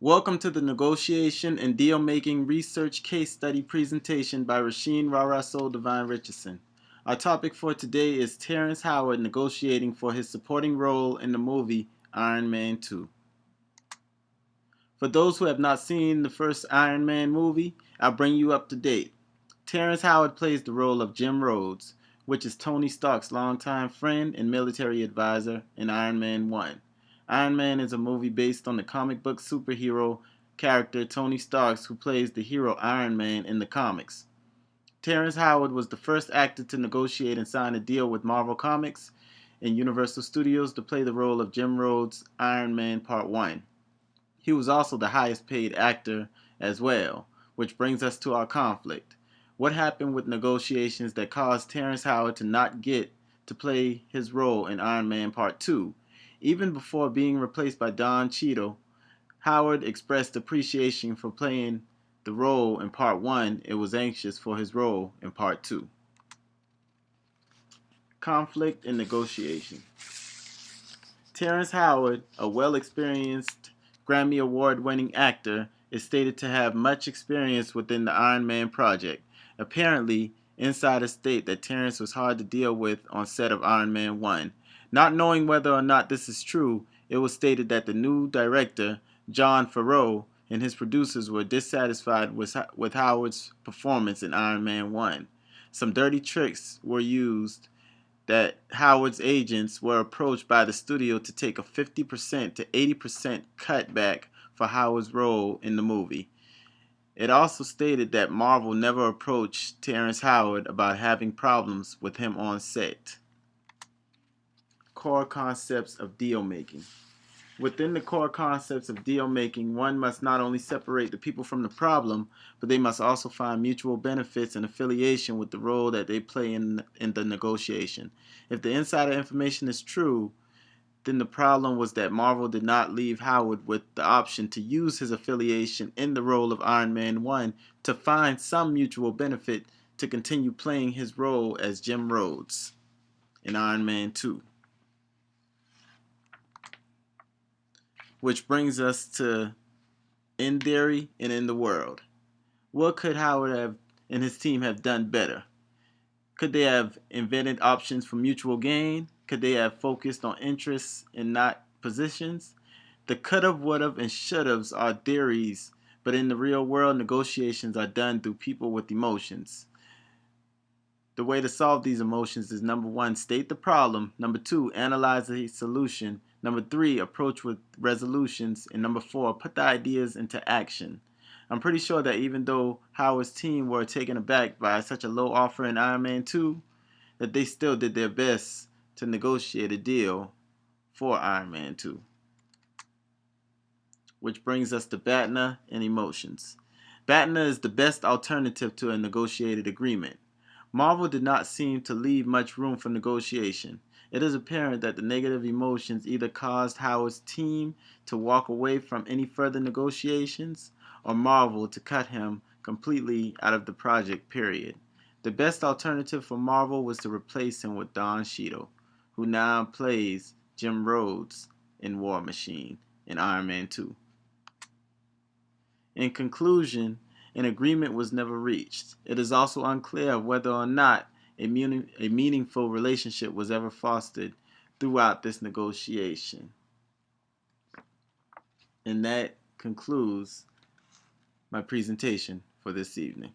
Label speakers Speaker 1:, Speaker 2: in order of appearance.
Speaker 1: Welcome to the Negotiation and Deal-Making Research Case Study presentation by Rasheen Rarasul Divine Richardson. Our topic for today is Terrance Howard negotiating for his supporting role in the movie Iron Man 2. For those who have not seen the first Iron Man movie, I'll bring you up to date. Terrance Howard plays the role of Jim Rhodes, which is Tony Stark's longtime friend and military advisor in Iron Man 1. Iron Man is a movie based on the comic book superhero character Tony Stark, who plays the hero Iron Man in the comics. Terrance Howard was the first actor to negotiate and sign a deal with Marvel Comics and Universal Studios to play the role of Jim Rhodes' Iron Man Part 1. He was also the highest paid actor as well, which brings us to our conflict. What happened with negotiations that caused Terrance Howard to not get to play his role in Iron Man Part 2? Even before being replaced by Don Cheadle, Howard expressed appreciation for playing the role in Part 1 and was anxious for his role in Part 2. Conflict and negotiation. Terrance Howard, a well-experienced Grammy Award-winning actor, is stated to have much experience within the Iron Man project. Apparently, insiders state that Terrance was hard to deal with on set of Iron Man 1. Not knowing whether or not this is true, it was stated that the new director, Jon Favreau, and his producers were dissatisfied with Howard's performance in Iron Man 1. Some dirty tricks were used that Howard's agents were approached by the studio to take a 50% to 80% cutback for Howard's role in the movie. It also stated that Marvel never approached Terrance Howard about having problems with him on set. Core concepts of deal making. Within the core concepts of deal making, one must not only separate the people from the problem, but they must also find mutual benefits and affiliation with the role that they play in the negotiation. If the insider information is true, then the problem was that Marvel did not leave Howard with the option to use his affiliation in the role of Iron Man 1 to find some mutual benefit to continue playing his role as Jim Rhodes in Iron Man 2. Which brings us to in theory and in the world. What could Howard and his team have done better? Could they have invented options for mutual gain? Could they have focused on interests and not positions? The could've, would've, and should'ves are theories, but in the real world, negotiations are done through people with emotions. The way to solve these emotions is number 1, state the problem. Number 2, analyze the solution. Number 3, approach with resolutions. And number 4, put the ideas into action. I'm pretty sure that even though Howard's team were taken aback by such a low offer in Iron Man 2, that they still did their best to negotiate a deal for Iron Man 2. Which brings us to BATNA and emotions. BATNA is the best alternative to a negotiated agreement. Marvel did not seem to leave much room for negotiation. It is apparent that the negative emotions either caused Howard's team to walk away from any further negotiations or Marvel to cut him completely out of the project, period. The best alternative for Marvel was to replace him with Don Cheadle, who now plays Jim Rhodes in War Machine in Iron Man 2. In conclusion, an agreement was never reached. It is also unclear whether or not a meaningful relationship was ever fostered throughout this negotiation. And that concludes my presentation for this evening.